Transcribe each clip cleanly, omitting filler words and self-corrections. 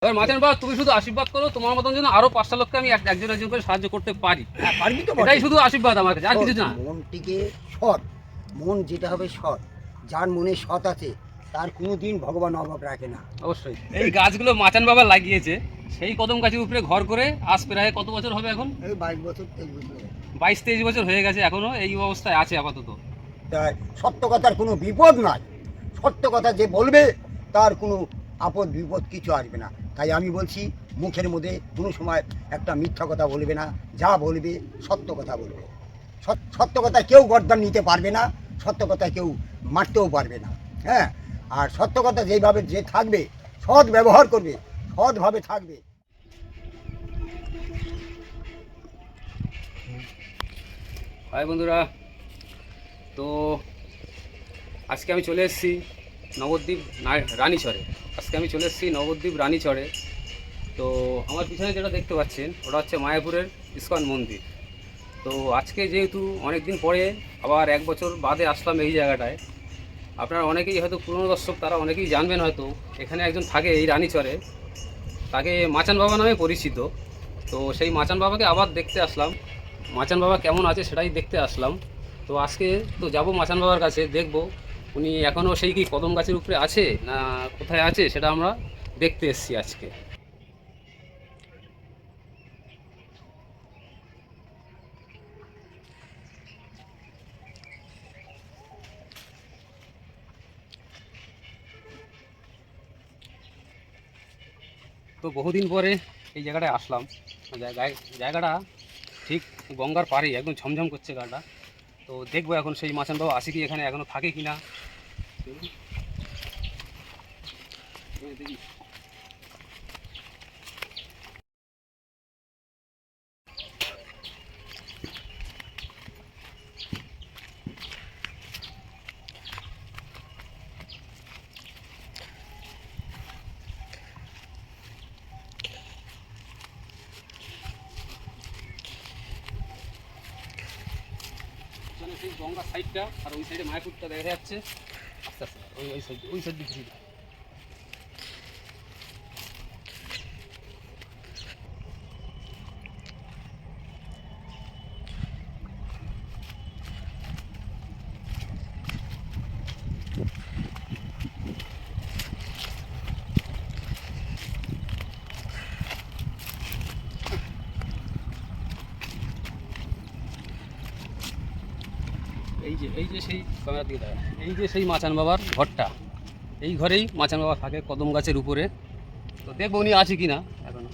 এবার মাছের বাবা তুমি শুধু আশীর্বাদ করো, তোমার মতন যেন আরো 5টা লোককে আমি একজন একজন করে সাহায্য করতে পারি। হ্যাঁ পারবি তো এটাই শুধু আশীর্বাদ আমার কাছে, আর কিছু না। মনটিকে সৎ, মন যেটা হবে সৎ, যার মনে সৎ আছে তার কোনোদিন ভগবান অভাব রাখে না। অবশ্যই এই গাছগুলো মাচান বাবা লাগিয়েছে সেই কদম গাছের উপরে ঘর করে, আজ প্রায় কত বছর হবে এখন? এই 22 বছর 23 বছর 22-23 বছর হয়ে গেছে, এখনো এই অবস্থায় আছে আপাতত। তাই সত্য কথার কোনো বিপদ নাই, সত্য কথা যে বলবে তার কোনো আপদ বিপদ কিছু আসবে না। তাই আমি বলছি মুখের মধ্যে কোনো সময় একটা মিথ্যা কথা বলবে না, যা বলবে সত্য কথা বলবে। সত্য কথা কেউ গর্দান নিতে পারবে না, সত্য কথা কেউ মারতেও পারবে না। হ্যাঁ, আর সত্য কথা যেইভাবে যে থাকবে, সৎ ব্যবহার করবে, সৎভাবে থাকবে। হাই বন্ধুরা, তো আজকে আমি চলে এসেছি নবদ্বীপ রানীচরে। নবদ্বীপ রানীচরে। তো আমার পিছনে যেটা দেখতে পাচ্ছেন ওটা হচ্ছে মায়াপুরের ইস্কন মন্দির। তো আজকে যেহেতু অনেক দিন পরে আবার 1 বছর বাদে আসলাম এই জায়গাটায়, আপনারা অনেকেই হয়তো পুরনো দর্শক, তারা অনেকেই জানবেন হয়তো এখানে একজন থাকে এই রানীচরে, তাকে মাচান বাবা নামে পরিচিত। তো সেই মাচান বাবাকে আবার দেখতে আসলাম, মাচান বাবা কেমন আছে সেটাই দেখতে আসলাম। তো আজকে তো যাব মাচান বাবার কাছে, দেখব উনি এখনও সেই কি কদম গাছের উপরে আছে না কোথায় আছে, সেটা আমরা দেখতে এসেছি আজকে। তো বহুদিন পরে এই জায়গাটায় আসলাম। জায়গাটা ঠিক গঙ্গার পাড়ে, একদম ঝমঝম করছে গাটা। তো দেখবো এখন সেই মাচান বাবা আসে কি, এখানে এখনো থাকে কি না। দেখি। সেই গঙ্গার সাইডটা আর ওই সাইডে মায়াপুরটা দেখা যাচ্ছে। আস্তে আস্তে ওই সাইড দিকে। এই যে সেই ক্যামেরার দিকে দেখা, এই যে সেই মাচান বাবার ঘরটা, এই ঘরেই মাচান বাবা থাকে কদম গাছের উপরে। তো দেখবো উনি আছে কি না এখনো।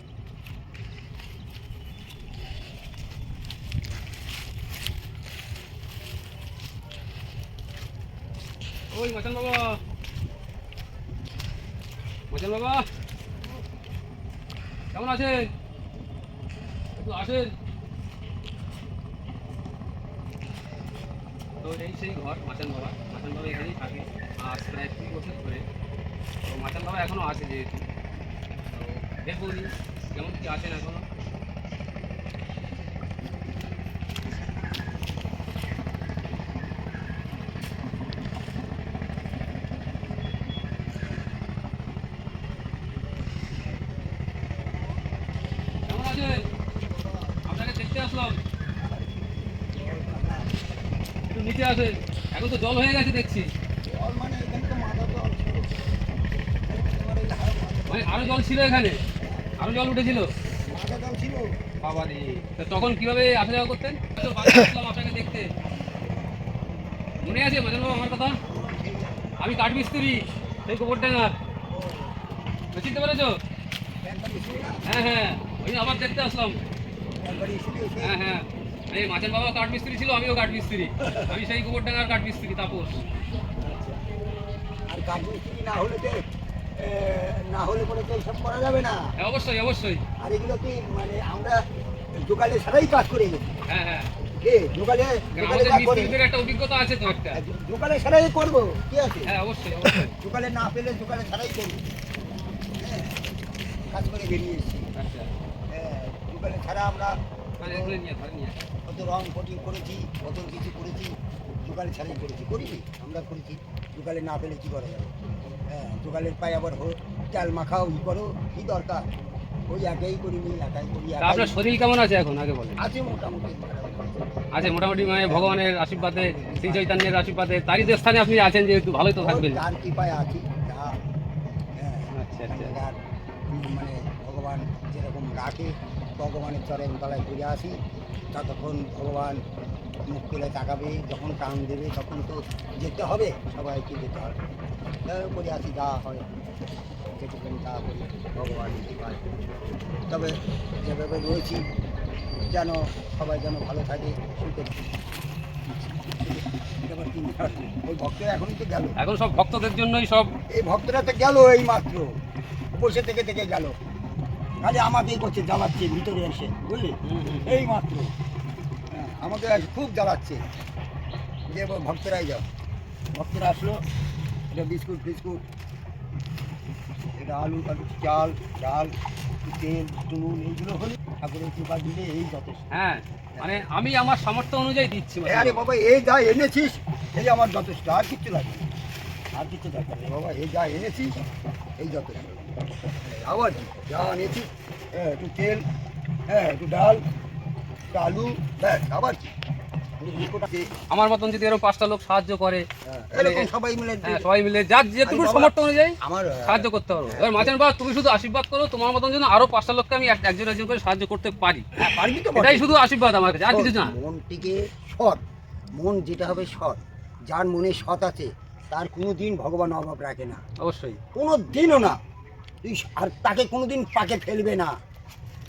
ওই মাচান বাবা, মাচান বাবা কেমন আছেন? একটু আসেন। তো এই সেই ঘর মাচান বাবা এখানেই থাকে আজ প্রায় 3 বছর ধরে। তো মাচান বাবা এখনও আছে যেহেতু, তো দেখবো উনি কেমন কি আছেন এখনও। কেমন আছেন? আপনাকে দেখতে আসলাম। একটু নিচে আসেন, এখন তো জল হয়ে গেছে দেখছি। মানে এখানে তো মাথা তো মানে আরো জল ছিল এখানে, আরো জল উঠেছিল মাথা জল ছিল। বাবা রে। তো তখন কিভাবে আসা যাওয়া করতেন? তো বাড়ি আসলাম আপনাকে দেখতে, মনে আছে মাঝে বাবা আমার কথা? আমি কাঠমিস্ত্রি সেই গোবরডাঙ্গার, চিনতে পেরেছো? হ্যাঁ হ্যাঁ, ওই আবার দেখতে আসলাম। হ্যাঁ হ্যাঁ, এই মাছের বাবা কাঠমিস্ত্রি ছিল, আমিও কাঠমিস্ত্রি। আমি সেই গোবরডাঙ্গার কাঠমিস্ত্রি তাপস। আর কাঠমিস্ত্রি না হলে পরে তো সব করা যাবে না। হ্যাঁ অবশ্যই অবশ্যই। আর এগুলো কি মানে আমরা দোকানে ছাড়াই কাজ করে গেছি। হ্যাঁ হ্যাঁ, দোকানে আমাদের মিস্ত্রিদের একটা অভিজ্ঞতা আছে তো একটা। দোকানে ছাড়াই করবো, কি আছে? হ্যাঁ অবশ্যই অবশ্যই। দোকানে না পেলে দোকানে ছাড়াই করবো। হ্যাঁ, কাজ করে বেরিয়ে এসেছি। আচ্ছা, হ্যাঁ, দোকানে ছাড়া আমরা ধরে নিয়ে কত রং কোটিং করেছি, কত কিছু করেছি, দোকানে ছাড়াই করেছি। করিনি আমরা করেছি, দোকানে না পেলে কি করা যাবে? হ্যাঁ, দোকানের পায়ে আবার তেল মাখাও ই করো, কি দরকার? ওই একাই করিনি, একাই করি, তা আপনার শরীর কেমন আছে এখন আগে বলেন? আছে মোটামুটি। আছে মোটামুটি, মানে ভগবানের আশীর্বাদে, শ্রী চৈতন্যের আশীর্বাদে তারই যে স্থানে আপনি আছেন, যেহেতু ভালোই তো থাকবেন। তার কৃপায় আছি যা। হ্যাঁ, আচ্ছা আচ্ছা। আর মানে ভগবান যেরকম রাখে, ভগবানের চরণ তলায় ঘুরে আসি, ততক্ষণ ভগবান মুখ তুলে তাকাবে, যখন টান দেবে তখন তো যেতে হবে, সবাইকে যেতে হবে। করে আসি যা হয় যেটুকুন তা করি, ভগবান কৃপায়। তবে যেভাবে রয়েছি যেন সবাই যেন ভালো থাকে, সুখে থাকে। এবার কি ওই ভক্তরা এখনই তো গেল, এখন সব ভক্তদের জন্যই সব। এই ভক্তরা তো গেল এই মাত্র, বসে থেকে গেল, খালি আমাকেই করছে, জ্বালাচ্ছে ভিতরে এসে, বুঝলি? এই মাত্র আমাকে খুব জ্বালাচ্ছে যে ভক্তরাই যাও। ভক্তরা আসলো, এটা বিস্কুট ফিস্কুট, এটা আলু টালু, চাল ডাল, তেল নুন, এইগুলো হলে ঠাকুরের কৃপা দিলে এই যথেষ্ট। হ্যাঁ, মানে আমি আমার সামর্থ্য অনুযায়ী দিচ্ছি। আরে বাবা, এই যা এনেছিস এই আমার যথেষ্ট, আর কিচ্ছু লাগবে না, আর কিছু দরকার নেই বাবা, এই যা এনেছিস এই যথেষ্ট। আবার কি যা এনেছিস, হ্যাঁ একটু তেল, হ্যাঁ একটু ডাল, একটু আলু, ব্যাস, আবার কি? আমার মতন যদি এরকম 5টা লোক সাহায্য করে, এরকম সবাই মিলে, হ্যাঁ সবাই মিলে যার যেটুকু বাবা, সামর্থ্য অনুযায়ী আমার সাহায্য করতে পারবো। এবার মাঝের বা তুমি শুধু আশীর্বাদ করো, তোমার মতন যেন আরো 5টা লোককে আমি একজন একজন করে সাহায্য করতে পারি। হ্যাঁ, পারবি তো এটাই বটে। শুধু আশীর্বাদ আমার কাছে, আর কিছু না। মনটিকে সৎ, মন যেটা হবে সৎ, যার মনে সৎ আছে তার কোনো দিন ভগবান অভাব রাখে না, অবশ্যই। কোনো দিনও না। তুই আর তাকে কোনো দিন পাকে ফেলবে না,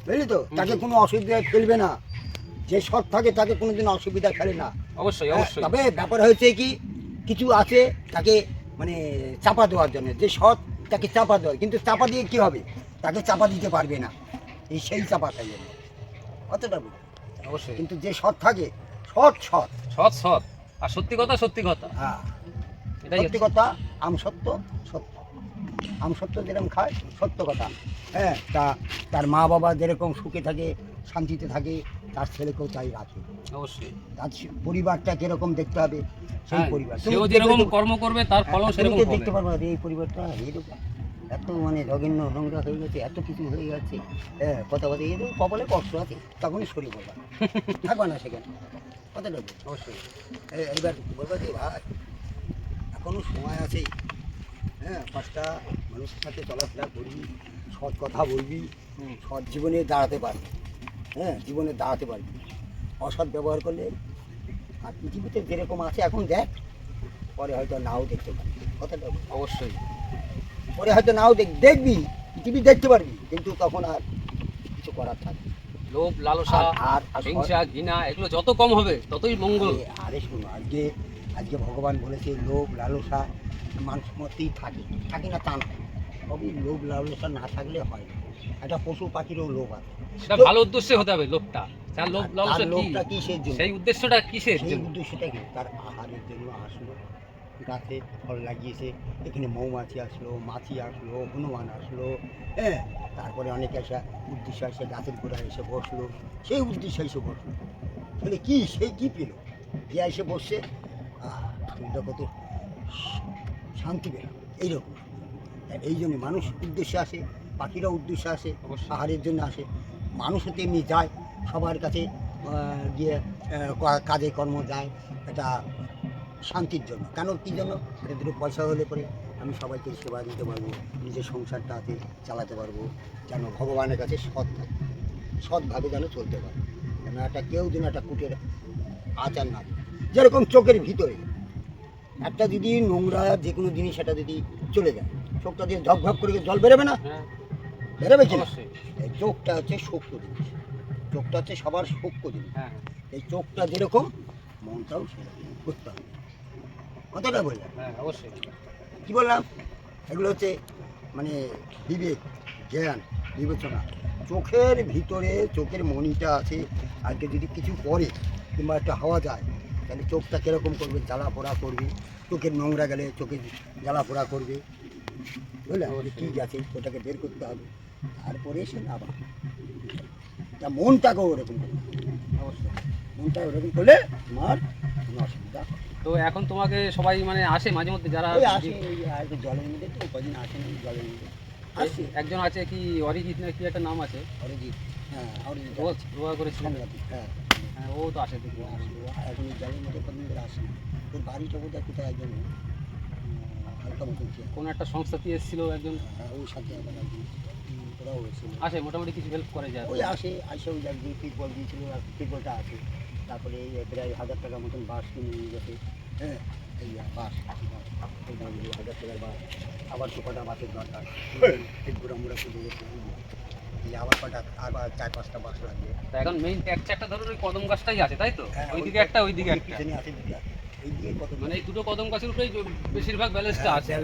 বুঝলি তো? তাকে কোনো অসুবিধায় ফেলবে না। যে সৎ থাকে তাকে কোনো দিন অসুবিধা ফেলে না। অবশ্যই অবশ্যই। তবে ব্যাপার হয়েছে কি, কিছু আছে তাকে মানে চাপা দেওয়ার জন্য, যে সৎ তাকে চাপা দেওয়ার, কিন্তু চাপা দিয়ে কি হবে, তাকে চাপা দিতে পারবে না, এই সেই চাপা খাই জন্য অতটা বুঝি। অবশ্যই। কিন্তু যে সৎ থাকে, সৎ সৎ, সৎ সৎ আর সত্যি কথা সত্যি কথা, হ্যাঁ এটাই সত্যি কথা, আম সত্য সত্য, আম সত্য যেরকম খায় সত্য কথা। হ্যাঁ, তার মা বাবা যেরকম সুখে থাকে, শান্তিতে থাকে, তার ছেলেকেও তাই রাখে। অবশ্যই। তার পরিবারটা কিরকম দেখতে হবে, সেই হ্যাঁ, পরিবার সেও যেরকম কর্ম করবে তার ফলও তুমি সেরকম তো হবে। দেখতে পারবো না যে এই পরিবারটা এরকম এত মানে জঘন্য নোংরা হয়ে গেছে, এত কিছু হয়ে যাচ্ছে। হ্যাঁ, কথা বলতে এদের কপালে কষ্ট আছে, তখনই সরি বলবা, থাকবা না সেখানে, কথাটা বল। অবশ্যই। এইবার বলবা যে ভাই এখনো সময় আছে, হ্যাঁ 5টা মানুষের সাথে চলাফেরা করবি, সৎ কথা বলবি, সৎ জীবনে দাঁড়াতে পারবি, হ্যাঁ জীবনে দাঁড়াতে পারবি। অসৎ ব্যবহার করলে আর পৃথিবীতে যেরকম আছে এখন দেখ, পরে হয়তো নাও দেখতে পারবি, কথাটা বল। অবশ্যই। পরে হয়তো নাও দেখবি, পৃথিবী দেখতে পারবি, কিন্তু তখন আর কিছু করার থাকবে না। লোভ লালসা আর হিংসা ঘৃণা এগুলো যত কম হবে ততই মঙ্গল। আরে শোনো, আজকে ভগবান বলেছে লোভ লালসা মানুষের মধ্যেই থাকে না তা না, সবই লোভ লালসা না থাকলে হয় না। একটা পশু পাখিরও লোভ আছে, সেটা ভালো উদ্দেশ্যে হতে হবে লোভটা। তার লোভ লালসা তার কি, লোভটা কিসের জন্য, সেই উদ্দেশ্যটা কিসের সেই জন্য? উদ্দেশ্যটা কি, তার আহারের জন্য আসলো, গাছে ফল লাগিয়েছে, এখানে মৌমাছি আসলো, মাছি আসলো, হনুমান আসলো, হ্যাঁ তারপরে অনেকে এসে উদ্দেশ্য এসে গাছের গোড়ায় এসে বসলো, সেই উদ্দেশ্যে এসে বসলো, তাহলে কি সেই কি পেল, যে এসে বসছে শরীরটা কত শান্তি পেল, এইরকম। এই জন্য মানুষ উদ্দেশ্যে আসে, পাখিরা উদ্দেশ্যে আসে, অবশ্যই। আহারের জন্য আসে, মানুষও তেমনি যায় সবার কাছে, গিয়ে কাজে কর্ম যায় এটা শান্তির জন্য। কেন কী জন্য, এটা দুটো পয়সা হলে পরে আমি সবাইকে সেবা দিতে পারবো, নিজের সংসারটাতে চালাতে পারবো, যেন ভগবানের কাছে সৎ থাকে, সৎভাবে যেন চলতে পারে, যেন একটা কেউ যেন একটা কুটের আচার না দেয়। যেরকম চোখের ভিতরে একটা যদি নোংরা যে কোনো জিনিস সেটা যদি চলে যায়, চোখটা দিয়ে ঝকঝক করে জল বেরোবে না, হ্যাঁ, বেরোবে কি না? অবশ্যই। এই চোখটা হচ্ছে সূক্ষ্ম জিনিস, চোখটা হচ্ছে সবার সূক্ষ্ম জিনিস। হ্যাঁ, এই চোখটা যেরকম মনটাও সেরকম করতে হবে, কথাটা বললাম। হ্যাঁ অবশ্যই। কী বললাম, এগুলো হচ্ছে মানে বিবেক, জ্ঞান, বিবেচনা। চোখের ভিতরে চোখের মণিটা আছে, আজকে যদি কিছু পড়ে কিংবা একটা হাওয়া যায় তাহলে চোখটা কীরকম করবে, জ্বালা পোড়া করবে, চোখের নোংরা গেলে চোখে জ্বালা পোড়া করবে, বুঝলেন? কী গেছে ওটাকে বের করতে হবে, তারপরে এসে আবার তা মনটাকেও ওরকম করবে, অবশ্যই মনটা ওরকম করলে তোমার কোনো অসুবিধা হবে না। তো এখন তোমাকে সবাই মানে আসে মাঝে মধ্যে যারা, ওই আসে, ওই আর কি জলের মধ্যে তো কদিন আসে না, জলের মধ্যে আসছি একজন আছে কি অরিজিৎ না কি একটা নাম আছে, অরিজিৎ, হ্যাঁ অরিজিৎ ও রোয়া করেছিল। সাংঘাতিক, হ্যাঁ হ্যাঁ ও তো আসে দেখি। এখন এই জলের মধ্যে কদিন ধরে আসে না। ওর বাড়িটা বোধহয় কোথায় একজন হালকা মতন কি কোনো একটা সংস্থা দিয়ে এসেছিল একজন, ওর সাথে আবার একজন ওরাও হয়েছিল। আসে মোটামুটি কিছু হেল্প করে যায়। ওই আসে ওই একদিন তিরপল দিয়েছিল, তিরপলটা আছে। তারপরে এই প্রায় 1000 টাকার মতন বাঁশ কিনে নিয়ে গেছে, হ্যাঁ এই বাঁশ এই দাম দিয়ে 1000 টাকার বাঁশ। আবার তো কটা বাঁশের দরকার, এই বুড়া মুড়া পুজো এই আবার কটা আবার 4-5টা বাঁশ লাগবে। তা এখন মেইন একটা ধরুন ওই কদম গাছটাই আছে তাই তো, হ্যাঁ, ওইদিকে একটা ওইদিকে একটা, পিছনে আছে দুটা, এই দিয়ে কত মানে এই দুটো কদম গাছের উপরেই বেশিরভাগ ব্যালেন্সটা আছে। হ্যাঁ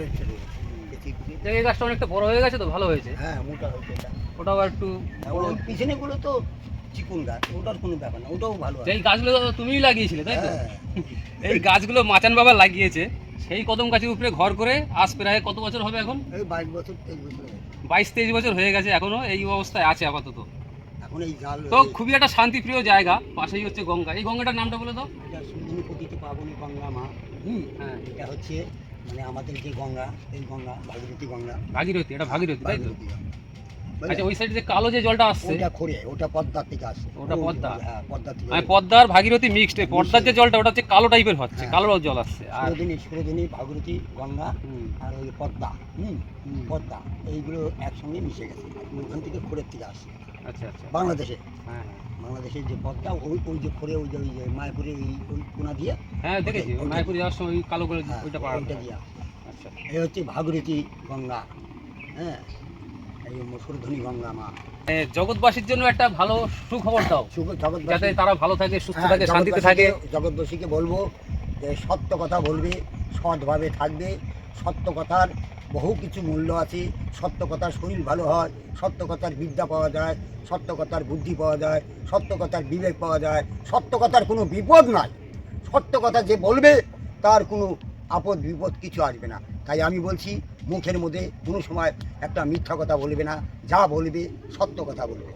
এই গাছটা অনেকটা বড় হয়ে গেছে তো, ভালো হয়েছে। হ্যাঁ মোটা হয়েছে এটা। ওটাও একটু বড়। ওই পিছনেগুলো তো চিকুন গাছ, ওটার কোনো ব্যাপার না, ওটাও ভালো আছে। এই গাছগুলো তো তুমিই লাগিয়েছিলে তাই তো? হ্যাঁ এই গাছগুলো মাচান বাবা লাগিয়েছে, সেই কদম গাছের উপরে ঘর করে আজ প্রায় কত বছর হবে এখন? এই 22 বছর 23 বছর হয়েছে। 22-23 বছর হয়ে গেছে, এখনো এই অবস্থায় আছে আপাতত। এখন এই জাল তো খুবই একটা শান্তিপ্রিয় জায়গা, পাশেই হচ্ছে গঙ্গা। এই গঙ্গাটার নামটা বলে দাও। এটা সুন্দরী পতিত পাবনী গঙ্গা মা। হ্যাঁ এটা হচ্ছে মানে আমাদের যে গঙ্গা, এই গঙ্গা ভাগীরথী গঙ্গা। ভাগীরথী, এটা ভাগীরথী তাই তো? ভাগীরথী গঙ্গা। আচ্ছা ওই সাইডে যে কালো যে জলটা আসছে ওটা খরে, ওটা পদ্মার থেকে আসে। ওটা পদ্মা? হ্যাঁ পদ্মা থেকে। মানে পদ্মা আর ভাগীরথী মিক্সড, পদ্মার যে জলটা ওটা হচ্ছে কালো টাইপের হচ্ছে, হ্যাঁ। কালো জল আসছে। আর সুরদিনী ভাগীরথী গঙ্গা হুম, আর ওই পদ্মা, পদ্মা এইগুলো একসঙ্গে মিশে গেছে। ওখান থেকে খোরের থেকে আসে আচ্ছা আচ্ছা, বাংলাদেশে। হ্যাঁ বাংলাদেশের যে পদ্মা ওই যে খোরে, ওই যে মায়াপুরের ওই কোনা দিয়ে, হ্যাঁ দেখেছি, ওই মায়াপুর যাওয়ার সময় ওই কালো করে হ্যাঁ, ওইটা পার ওইটা দিয়ে। আচ্ছা। এই হচ্ছে ভাগীরথী গঙ্গা, হ্যাঁ এই সুরধনী গঙ্গা মা। জগৎবাসীর জন্য একটা ভালো সুখবর দাও, যাতে জগৎবাসী, তারা ভালো থাকে, সুস্থ হ্যাঁ, থাকে, শান্তিতে থাকে। জগৎবাসীকে বলবো যে সত্য কথা বলবে, সৎভাবে থাকবে। সত্য কথার বহু কিছু মূল্য আছে। সত্য কথার শরীর ভালো হয়, সত্য কথার বিদ্যা পাওয়া যায়, সত্য কথার বুদ্ধি পাওয়া যায়, সত্য কথার বিবেক পাওয়া যায়। সত্য কথার কোনো বিপদ নাই। সত্য কথা যে বলবে তার কোনো আপদ বিপদ কিছু আসবে না। তাই আমি বলছি, মুখের মধ্যে কোনো সময় একটা মিথ্যা কথা বলবে না, যা বলবে সত্য কথা বলবে।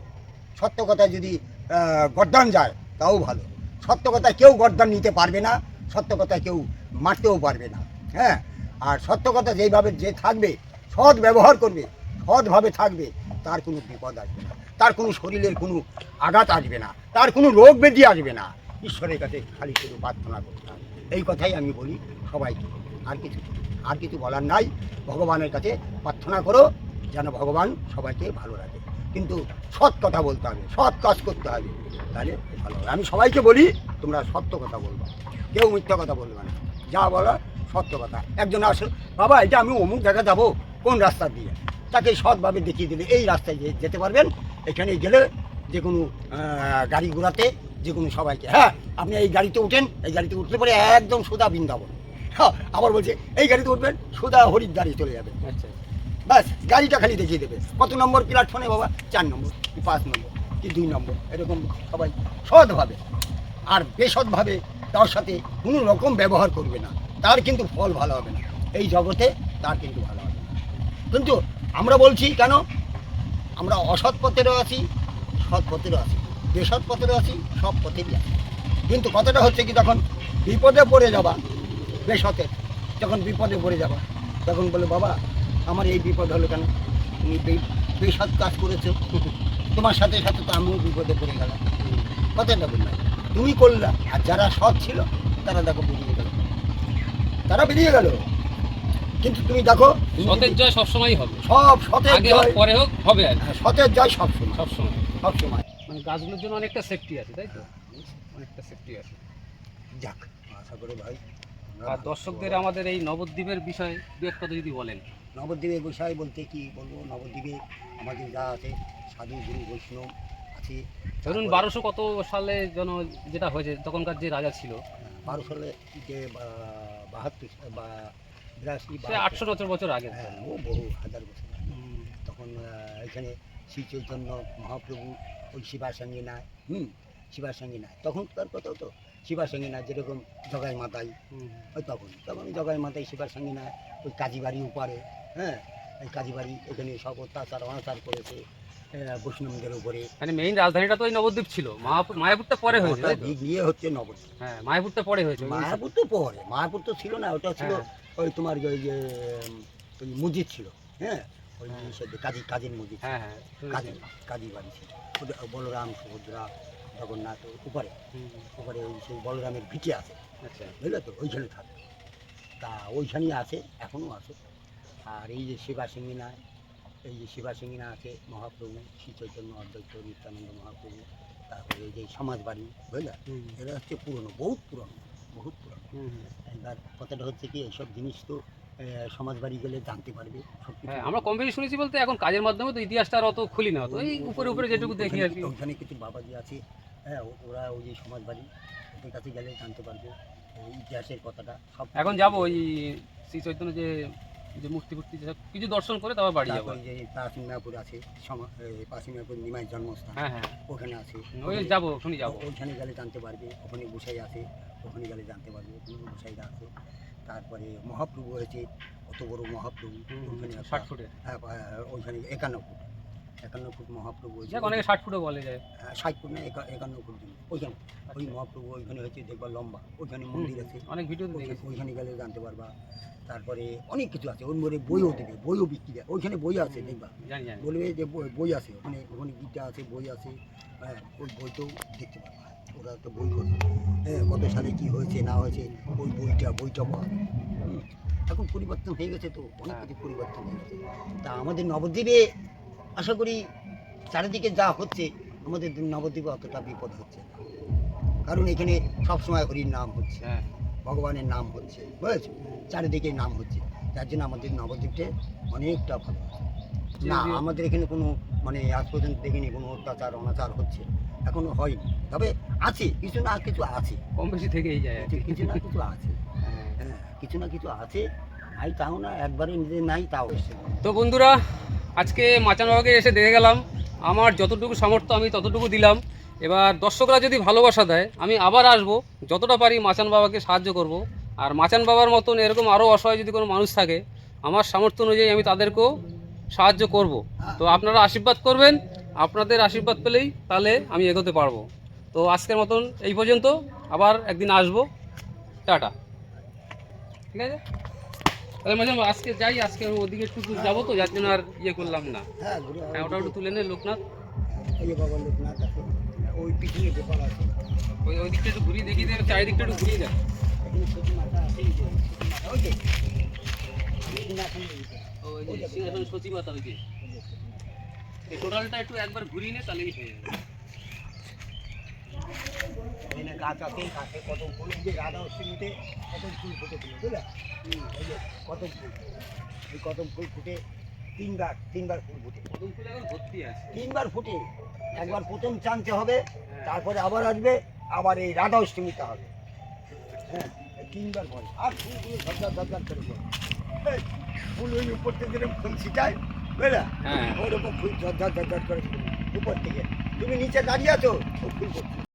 সত্য কথা যদি গর্দান যায় তাও ভালো। সত্য কথা কেউ গর্দান নিতে পারবে না, সত্য কথা কেউ মারতেও পারবে না। হ্যাঁ, আর সত্য কথা যেইভাবে যে থাকবে, সৎ ব্যবহার করবে, সৎভাবে থাকবে, তার কোনো বিপদ আসবে না, তার কোনো শরীরের কোনো আঘাত আসবে না, তার কোনো রোগ ব্যাধি আসবে না। ঈশ্বরের কাছে খালি শুধু প্রার্থনা করতে হবে। এই কথাই আমি বলি সবাইকে, আর কিছু বলার নাই। ভগবানের কাছে প্রার্থনা করো যেন ভগবান সবাইকে ভালো রাখে। কিন্তু সৎ কথা বলতে হবে, সৎ কাজ করতে হবে, তাহলে ভালো হবে। আমি সবাইকে বলি তোমরা সত্য কথা বলবে, কেউ মিথ্যা কথা বলবে না, যা বলো সত্য কথা। একজন আসো, বাবা এটা আমি অমুক জায়গা যাবো, কোন রাস্তা দিয়ে, তাকে সৎভাবে দেখিয়ে দিলে এই রাস্তায় যেতে পারবেন। এখানে গেলে যে কোনো গাড়ি ঘোড়াতে যে কোনো সবাইকে, হ্যাঁ আপনি এই গাড়িতে উঠেন, এই গাড়িতে উঠলে পরে একদম সোজা বৃন্দাবন। হ্যাঁ, আবার বলছে এই গাড়িতে উঠবেন সোজা হরিদ্বারে চলে যাবে। আচ্ছা, ব্যাস গাড়িটা খালি দেখিয়ে দেবে, কত নম্বর প্ল্যাটফর্মে বাবা, 4 নম্বর কি 5 নম্বর কি 2 নম্বর, এরকম সবাই সৎভাবে। আর বেসৎভাবে তার সাথে কোনো রকম ব্যবহার করবে না, তার কিন্তু ফল ভালো হবে না এই জগতে, তার কিন্তু ভালো হবে না। কিন্তু আমরা বলছি কেন, আমরা অসৎ পথেরও আছি, সৎ পথেরও আছি, বেসৎ পথেরও আছি, সব পথেরই আছি। কিন্তু কথাটা হচ্ছে কি, তখন বিপদে পড়ে যাবা, বেসতের যখন বিপদে পড়ে যাবা, তখন বলে বাবা আমার এই বিপদ হলো কেন, তুমি বেসৎ কাজ করেছো, তোমার সাথে সাথে তো আমিও বিপদে পড়ে গেলাম। কথাটা বললাম, তুমি করলা, আর যারা সৎ ছিল তারা দেখো বেরিয়ে গেল, তারা বেরিয়ে গেল। কিন্তু তুমি দেখো সতের জয় সবসময় হবে, সব সতের আগে হোক জয়, পরে হোক হবে আর কি। হ্যাঁ, সতের জয় সবসময়, সবসময় সবসময়। মানে গাছগুলোর জন্য অনেকটা সেফটি আছে তাই তো, অনেকটা সেফটি আছে। যাক, আশা করি ভাই আর দর্শকদের আমাদের এই নবদ্বীপের বিষয়ে দু এক কথা যদি বলেন। নবদ্বীপের বিষয় বলতে কি বলবো, নবদ্বীপে আমাদের যা আছে সাধু গুরু বৈষ্ণব আছে। ধরুন 1200 কত সালে যেটা হয়েছে, তখনকার যে রাজা ছিল, 12 সালে যে 72 বা 82 সে 800 বছর আগে। হ্যাঁ, ও বহু হাজার বছর আগে। তখন এখানে শ্রী চৈতন্য মহাপ্রভু ওই শিবার সঙ্গে নেয়, শিবার সঙ্গে নেয়, তখনকার কথা তো শিবার সঙ্গে নেয়, যেরকম জগাই মাতাই ওই তখন জগাই মাতাই শিবার সঙ্গে নেয়, ওই কাজীবাড়ি উপরে, হ্যাঁ এই কাজীবাড়ি এখানে সব অত্যাচার অনাচার করেছে বৈষ্ণবদের উপরে। মানে মেইন রাজধানীটা তো ওই নবদ্বীপ ছিল, মায়াপুরটা পরে হয়েছে তাই তো? গিয়ে হচ্ছে নবদ্বীপ। হ্যাঁ মায়াপুরটা পরে হয়েছে। মায়াপুর তো পরে, মায়াপুর তো ছিল না, ওটা ছিল ওই তোমার ওই যে ওই মসজিদ ছিল, হ্যাঁ ওই সাইডে কাজীর মসজিদ, হ্যাঁ হ্যাঁ কাজী বাড়ি ছিল। ওদের বলরাম সুভদ্রা জগন্নাথ উপরে উপরে ওই সেই বলরামের ভিটে আছে, আচ্ছা বুঝলে তো, ওইখানে থাকে। তা ওইখানেই আছে, এখনও আছে। আর এই যে সেবা সিংহিনা, এই যে সেবা সিংহিনা আছে মহাপ্রভু শ্রী চৈতন্য অদ্বৈত নিত্যানন্দ মহাপ্রভু। তারপরে এই যে সমাজবাড়ি, বুঝলে, এরা হচ্ছে পুরনো, বহুত পুরনো, বহুত পুরনো। এবার কথাটা হচ্ছে কি, এইসব জিনিস তো সমাজবাড়ি গেলে জানতে পারবে সব কিছু। হ্যাঁ, আমরা কম বেশি শুনেছি বলতে এখন কাজের মাধ্যমে তো ইতিহাসটা আর অত খুলি না, তো এই উপরে উপরে যেটুকু দেখি আর কি। ওখানে কিছু বাবাজি আছে, হ্যাঁ, ওরা ওই যে সমাজবাড়ি, ওদের কাছে গেলে জানতে পারবে ইতিহাসের কথাটা সব। এখন যাবো ওই শ্রী চৈতন্য যে যে মূর্তি ফুর্তি যেসব কিছু দর্শন করে তারপর বাড়ি যাবো। তারপরে যে পাশিম মিয়াপুর আছে, পাশিম মিয়াপুর নিমাইয়ের জন্মস্থান, হ্যাঁ হ্যাঁ ওখানে আছে। ওই যাবো, ওখানে যাবো। ওইখানে গেলে জানতে পারবে, ওখানে গোসাই আছে, ওখানে গেলে জানতে পারবে গোসাইরা আছে। তারপরে মহাপ্রভু হয়েছে, অত বড় মহাপ্রভু, ওখানে 60 ফুটের, হ্যাঁ, ওইখানে 51 ফুট মহাপ্রভু হয়েছে। যাক অনেকে 60 ফুটও বলে যায়। 60 ফুট না, 51 ফুট দিন ওইখানে ওই মহাপ্রভু ওইখানে হয়েছে, দেখবা লম্বা, ওইখানে মন্দির আছে, অনেক ভিডিও দেখেছি। ওইখানে গেলে জানতে পারবা। তারপরে অনেক কিছু আছে, ওর মধ্যে বইও দেবে, বইও বিক্রি হয়, ওইখানে বই আছে, দেখবা, জানি জানি। বলবে যে বই আছে, ওখানে ওখানে গীতা আছে, বই আছে, হ্যাঁ, ওই বইটাও দেখতে পারবা। ওরা তো বই করে, হ্যাঁ, কত সালে কী হয়েছে না হয়েছে, ওই বইটা পাওয়া যায়। এখন পরিবর্তন হয়ে গেছে, তো অনেক কিছু পরিবর্তন হয়ে গেছে। তা আমাদের নবদ্বীপে আশা করি চারিদিকে যা হচ্ছে, আমাদের নবদ্বীপে অতটা বিপদ হচ্ছে না। কারণ এখানে সবসময় হরির নাম হচ্ছে, হ্যাঁ ভগবানের নাম হচ্ছে, বুঝেছো, চারিদিকে নাম হচ্ছে, যার জন্য আমাদের নবদ্বীপটা অনেকটা ভালো আছে। না, আমাদের এখানে কোনো মানে আজ পর্যন্ত দেখিনি কোনো অত্যাচার অনাচার হচ্ছে, এখনো হয়নি। তবে আছে, কিছু না কিছু আছে, কম বেশি থেকেই যায় আর কি। কিছু না কিছু আছে, হ্যাঁ, কিছু না কিছু আছে। নাই তাও না, একবারে নিজে নাই তাও এসে। তো বন্ধুরা, আজকে মাচান বাবাকে এসে দেখে গেলাম, আমার যতটুকু সামর্থ্য আমি ততটুকু দিলাম। এবার দর্শকরা যদি ভালোবাসা দেয় আমি আবার আসব, যতটা পারি মাচান বাবাকে সাহায্য করব। আর মাচান বাবার মতন এরকম আরও অসহায় যদি কোনো মানুষ থাকে, আমার সামর্থ্য অনুযায়ী আমি তাদেরকেও সাহায্য করব। তো আপনারা আশীর্বাদ করবেন, আপনাদের আশীর্বাদ পেলেই তাহলে আমি এগোতে পারবো। তো আজকের মতন এই পর্যন্ত, আবার একদিন আসবো। টাটা, ঠিক আছে। তাহলে মাঝে আজকে যাই, আজকে ওদিকে একটু যাবো তো, যার জন্য আর ইয়ে করলাম না। হ্যাঁ, ঘুরে হ্যাঁ, ওটা একটু তুলে নে লোকনাথ, ওই যে বাবা লোকনাথ আছে, ওই পিছনে ব্যাপার আছে, ওই দিকটা একটু ঘুরিয়ে দেখিয়ে দেয়, চারিদিকটা একটু ঘুরিয়ে দেয়। এখানে সতী মাতা আছে, এই যে সতী মাতা, ওই যে সিংহাসন, ওই যে সিংহাসন সতী মাতা, ওই যে এই টোটালটা একটু একবার ঘুরিয়ে নে, তাহলেই হয়ে যাবে। এখানে গাছ আছে, গাছে কত ফুল, যে রাধা অষ্টমীতে কত ফুল ফুটেছিল, বুঝলে, এই যে কত ফুল, এই কত ফুল ফুটে, তিনবার ফুল ফুটে, কদম ফুল এখন ভর্তি আছে। 3বার ফুটে। একবার প্রথম চাঁদতে হবে, তারপরে আবার আসবে, আবার এই রাধা অষ্টমীতে হবে, হ্যাঁ, 3বার পরে। আর ফুলগুলো ঝরঝর করে পড়ে। এই ফুল ওই উপর থেকে যেরকম ফুল ছিটায়, বুঝলে, হ্যাঁ। ওরকম ফুল ঝরঝর করে উপর থেকে। তুমি নিচে দাঁড়িয়ে আছো, ও ফুল পড়ছে।